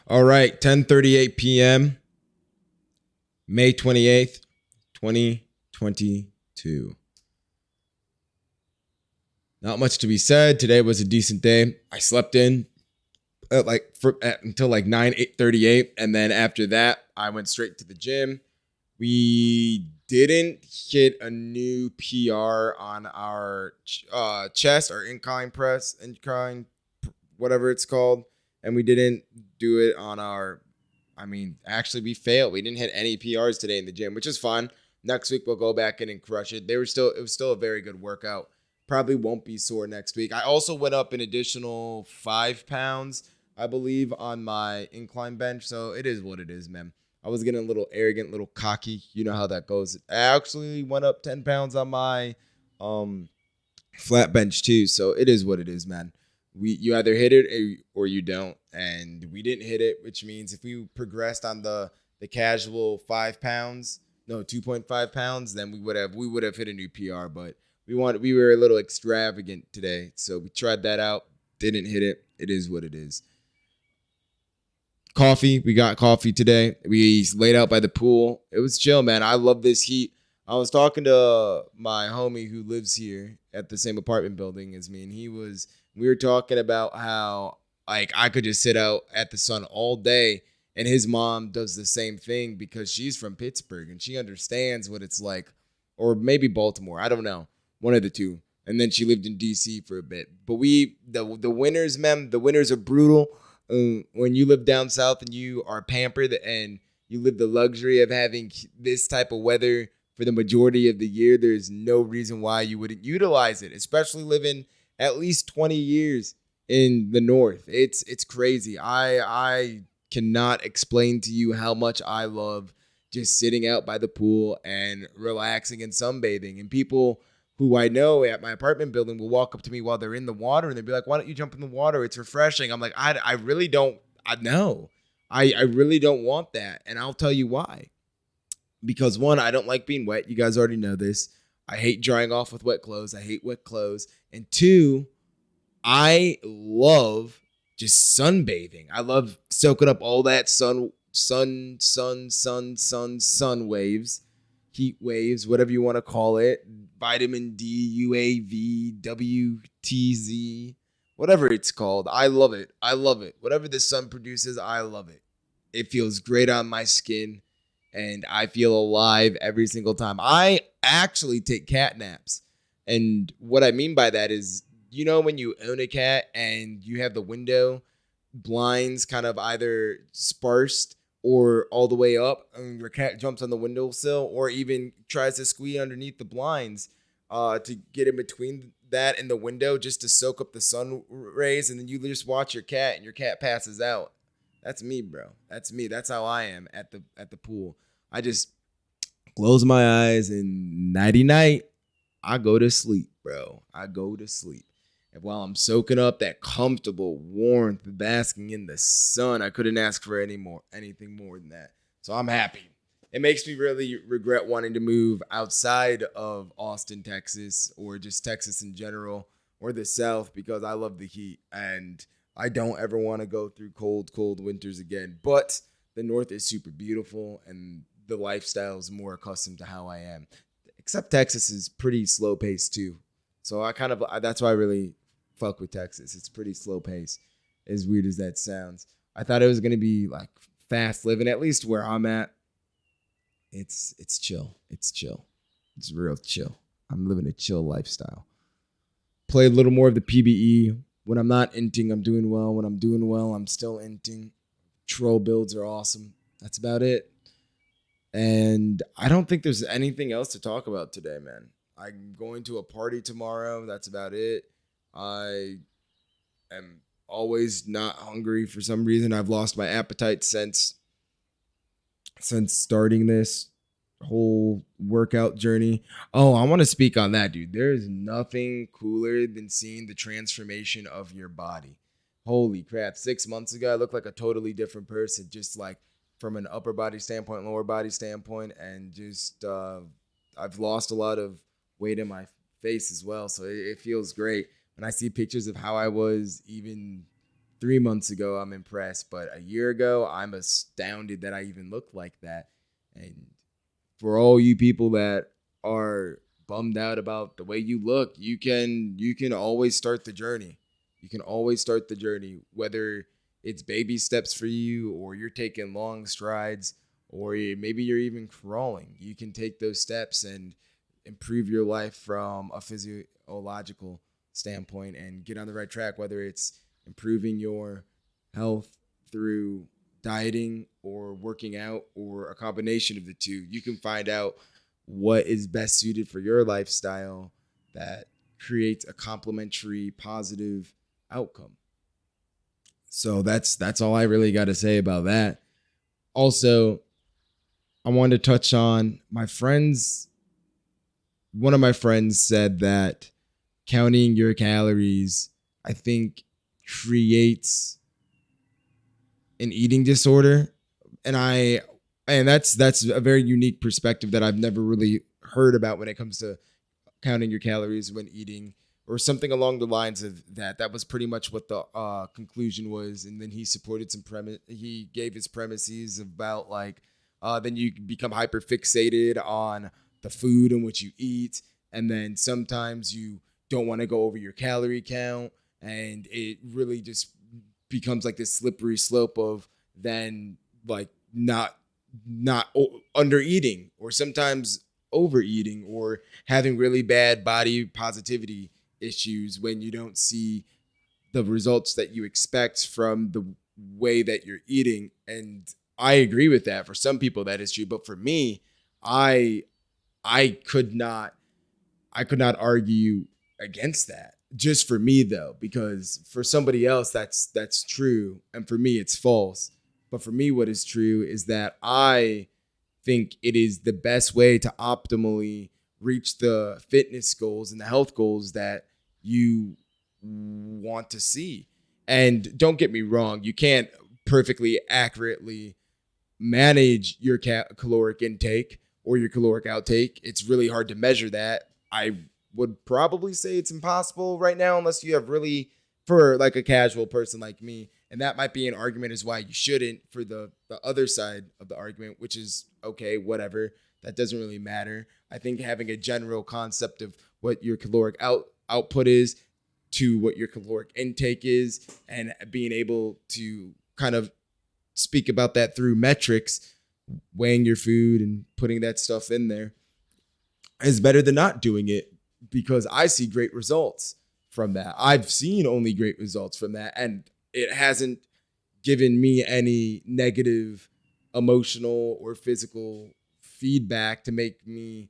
All right, 10:38 p.m., May 28th, 2022. Not much to be said. Today was a decent day. I slept in until like 9:38, and then after that, I went straight to the gym. We didn't hit a new PR on our chest, our incline, whatever it's called, and we didn't do it on our. I mean, actually, we failed. We didn't hit any PRs today in the gym, which is fun. Next week we'll go back in and crush it. It was still a very good workout. Probably won't be sore next week. I also went up an additional 5 pounds, I believe, on my incline bench. So it is what it is, man. I was getting a little arrogant, a little cocky. You know how that goes. I actually went up 10 pounds on my um flat bench too. So it is what it is, man. You either hit it or you don't, and we didn't hit it, which means if we progressed on the casual 5 pounds, no 2.5 pounds, then we would have hit a new PR. But we were a little extravagant today, so we tried that out. Didn't hit it. It is what it is. Coffee. We got coffee today. We laid out by the pool. It was chill, man. I love this heat. I was talking to my homie who lives here at the same apartment building as me, and we were talking about how like I could just sit out at the sun all day, and his mom does the same thing because she's from Pittsburgh and she understands what it's like, or maybe Baltimore. I don't know, one of the two. And then she lived in DC for a bit. But the winters, man, the winters are brutal. When you live down south and you are pampered and you live the luxury of having this type of weather for the majority of the year, there's no reason why you wouldn't utilize it, especially living at least 20 years in the north. It's crazy. I cannot explain to you how much I love just sitting out by the pool and relaxing and sunbathing. And people who I know at my apartment building will walk up to me while they're in the water and they'll be like, "Why don't you jump in the water? It's refreshing." I'm like, I really don't. I know. I really don't want that. And I'll tell you why. Because one, I don't like being wet. You guys already know this. I hate drying off with wet clothes. I hate wet clothes. And two, I love just sunbathing. I love soaking up all that sun waves, heat waves, whatever you want to call it, vitamin D, UAV, WTZ, whatever it's called. I love it. I love it. Whatever the sun produces, I love it. It feels great on my skin and I feel alive every single time. I actually take cat naps. And what I mean by that is, when you own a cat and you have the window blinds kind of either sparsed or all the way up, and your cat jumps on the windowsill or even tries to squeeze underneath the blinds to get in between that and the window just to soak up the sun rays, and then you just watch your cat and your cat passes out. That's me, bro. That's me. That's how I am at the pool. I just close my eyes and nighty night, I go to sleep, bro. I go to sleep. And while I'm soaking up that comfortable warmth, basking in the sun, I couldn't ask for anything more than that. So I'm happy. It makes me really regret wanting to move outside of Austin, Texas, or just Texas in general, or the South, because I love the heat and I don't ever want to go through cold winters again. But the North is super beautiful and the lifestyle is more accustomed to how I am. Except Texas is pretty slow paced too. So that's why I really fuck with Texas. It's pretty slow pace, as weird as that sounds. I thought it was gonna be like fast living, at least where I'm at. It's chill. It's chill. It's real chill. I'm living a chill lifestyle. Play a little more of the PBE. When I'm not inting, I'm doing well. When I'm doing well, I'm still inting. Troll builds are awesome. That's about it. And I don't think there's anything else to talk about today, man. I'm going to a party tomorrow. That's about it. I am always not hungry for some reason. I've lost my appetite since starting this whole workout journey. Oh, I want to speak on that, dude. There is nothing cooler than seeing the transformation of your body. Holy crap. 6 months ago, I looked like a totally different person, just like from an upper body standpoint, lower body standpoint, and just I've lost a lot of weight in my face as well. So it feels great. When I see pictures of how I was even 3 months ago, I'm impressed, but a year ago, I'm astounded that I even looked like that. And for all you people that are bummed out about the way you look, you can always start the journey. You can always start the journey, whether it's baby steps for you or you're taking long strides or maybe you're even crawling. You can take those steps and improve your life from a physiological standpoint and get on the right track, whether it's improving your health through dieting or working out or a combination of the two. You can find out what is best suited for your lifestyle that creates a complementary positive outcome. So that's all I really got to say about that. Also, I wanted to touch on my friends. One of my friends said that counting your calories, I think, creates an eating disorder. And that's a very unique perspective that I've never really heard about when it comes to counting your calories when eating or something along the lines of that. That was pretty much what the conclusion was. And then he supported some premise. He gave his premises about like, then you become hyper fixated on the food and what you eat. And then sometimes you don't want to go over your calorie count. And it really just becomes like this slippery slope of then like not under eating or sometimes overeating or having really bad body positivity issues when you don't see the results that you expect from the way that you're eating. And I agree with that. For some people that is true, but for me, I I could not argue against that. Just for me though, because for somebody else that's true and for me it's false. But for me what is true is that I think it is the best way to optimally reach the fitness goals and the health goals that you want to see. And don't get me wrong, you can't perfectly accurately manage your caloric intake or your caloric outtake. It's really hard to measure that. I would probably say it's impossible right now unless you have really, for like a casual person like me. And that might be an argument as why you shouldn't for the other side of the argument, which is okay, whatever. That doesn't really matter. I think having a general concept of what your caloric output is to what your caloric intake is and being able to kind of speak about that through metrics, weighing your food and putting that stuff in there is better than not doing it, because I see great results from that. I've seen only great results from that, and it hasn't given me any negative emotional or physical feedback to make me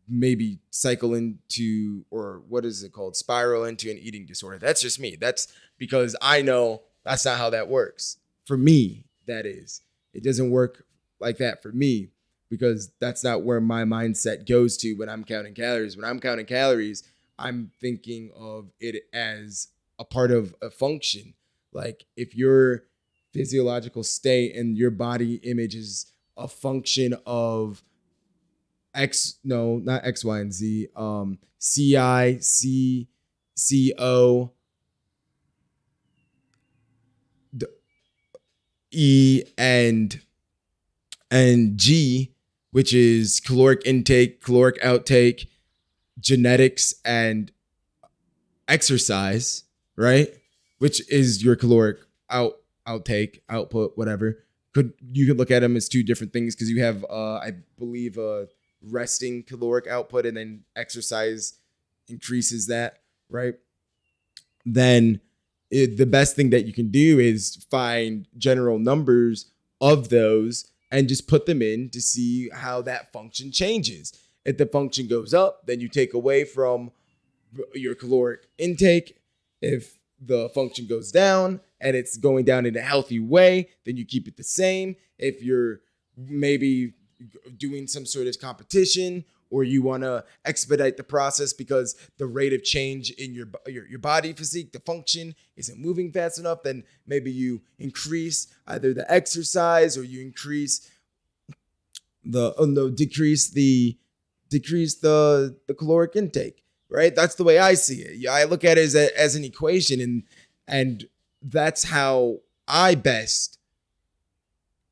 maybe cycle into, or what is it called, spiral into an eating disorder. That's just me. That's because I know that's not how that works. For me, that is. It doesn't work like that for me, because that's not where my mindset goes to when I'm counting calories. When I'm counting calories, I'm thinking of it as a part of a function. Like if your physiological state and your body image is a function of not X, Y, and Z, CI, C, CO, E, and G, which is caloric intake, caloric outtake, genetics, and exercise, right? Which is your caloric outtake, output, whatever. You could look at them as two different things, because you have, I believe, resting caloric output, and then exercise increases that, right? Then the best thing that you can do is find general numbers of those and just put them in to see how that function changes. If the function goes up, then you take away from your caloric intake. If the function goes down and it's going down in a healthy way, then you keep it the same. If you're maybe doing some sort of competition, or you want to expedite the process because the rate of change in your body physique, the function isn't moving fast enough, then maybe you increase either the exercise, or you increase decrease the caloric intake, right? That's the way I see it. Yeah, I look at it as an equation, and that's how I best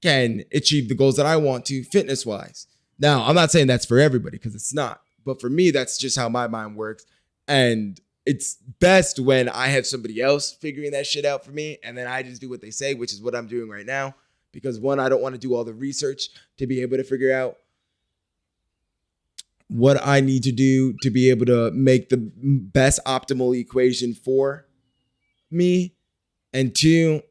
can achieve the goals that I want to fitness wise. Now, I'm not saying that's for everybody because it's not, but for me, that's just how my mind works. And it's best when I have somebody else figuring that shit out for me, and then I just do what they say, which is what I'm doing right now. Because one, I don't want to do all the research to be able to figure out what I need to do to be able to make the best optimal equation for me. And two,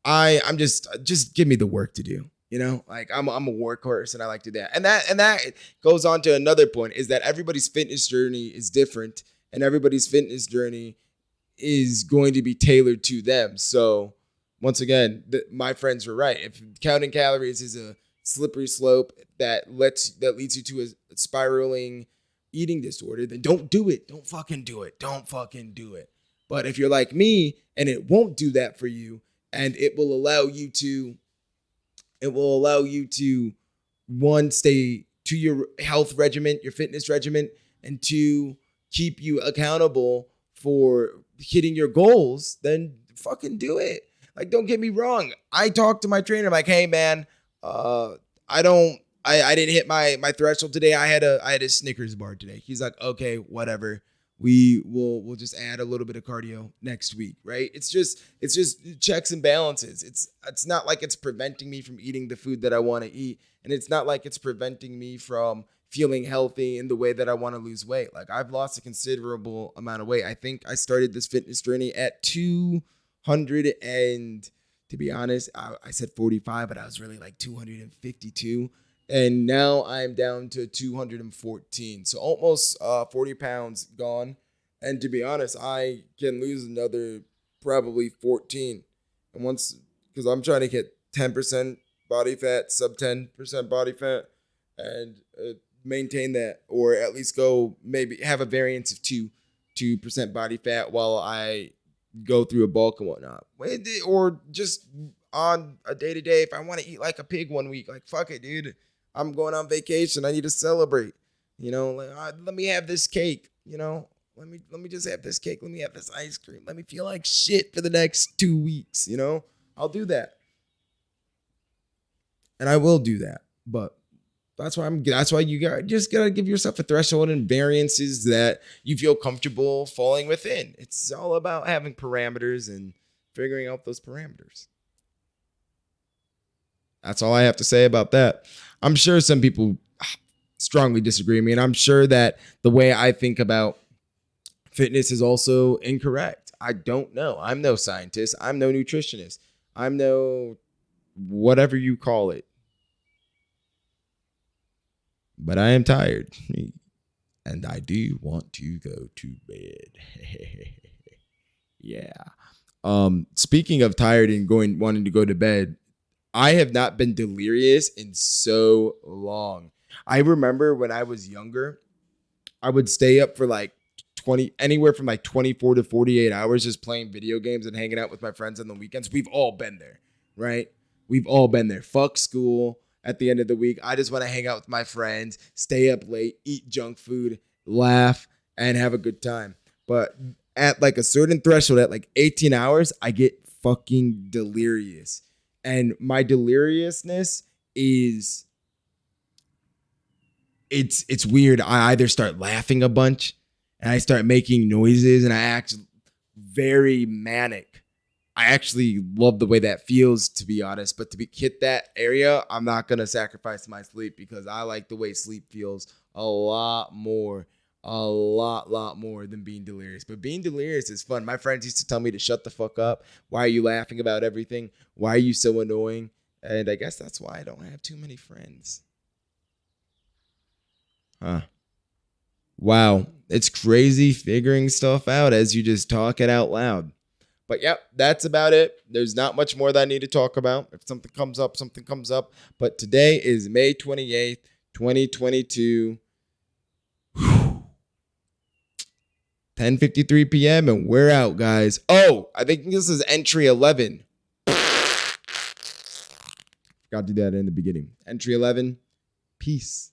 I'm just give me the work to do. You know, like I'm a workhorse and I like to do that. And that goes on to another point, is that everybody's fitness journey is different, and everybody's fitness journey is going to be tailored to them. So once again, my friends were right. If counting calories is a slippery slope that leads you to a spiraling eating disorder, then don't do it. Don't fucking do it. Don't fucking do it. But if you're like me and it won't do that for you, and it will allow you to one, stay to your health regimen, your fitness regimen, and two, keep you accountable for hitting your goals, then fucking do it. Like, don't get me wrong. I talked to my trainer. I'm like, hey man, I didn't hit my threshold today. I had a Snickers bar today. He's like, okay, whatever. We'll just add a little bit of cardio next week, right? It's just checks and balances. It's not like it's preventing me from eating the food that I want to eat, and it's not like it's preventing me from feeling healthy in the way that I want to lose weight. Like, I've lost a considerable amount of weight. I think I started this fitness journey at 200, and to be honest, I said 45, but I was really like 252. And now I'm down to 214. So almost 40 pounds gone. And to be honest, I can lose another probably 14. And once, because I'm trying to get 10% body fat, sub 10% body fat, and maintain that, or at least go maybe have a variance of 2% body fat while I go through a bulk and whatnot. Or just on a day to day, if I want to eat like a pig one week, like fuck it, dude. I'm going on vacation. I need to celebrate. You know, like, let me have this cake. You know, let me just have this cake. Let me have this ice cream. Let me feel like shit for the next 2 weeks. You know, I'll do that, and I will do that. But that's why you gotta give yourself a threshold and variances that you feel comfortable falling within. It's all about having parameters and figuring out those parameters. That's all I have to say about that. I'm sure some people strongly disagree with me, and I'm sure that the way I think about fitness is also incorrect. I don't know. I'm no scientist. I'm no nutritionist. I'm no whatever you call it. But I am tired, and I do want to go to bed. Yeah. Speaking of tired and wanting to go to bed, I have not been delirious in so long. I remember when I was younger, I would stay up for like anywhere from like 24 to 48 hours just playing video games and hanging out with my friends on the weekends. We've all been there, right? We've all been there. Fuck school at the end of the week. I just want to hang out with my friends, stay up late, eat junk food, laugh, and have a good time. But at like a certain threshold, at like 18 hours, I get fucking delirious. And my deliriousness is, it's weird. I either start laughing a bunch and I start making noises and I act very manic. I actually love the way that feels, to be honest. But to hit that area, I'm not going to sacrifice my sleep because I like the way sleep feels a lot more than being delirious. But being delirious is fun. My friends used to tell me to shut the fuck up. Why are you laughing about everything? Why are you so annoying? And I guess that's why I don't have too many friends. Huh. Wow. It's crazy figuring stuff out as you just talk it out loud. But yep, that's about it. There's not much more that I need to talk about. If something comes up, something comes up. But today is May 28th, 2022. 10:53 p.m. and we're out, guys. Oh, I think this is entry 11. Got to do that in the beginning. Entry 11. Peace.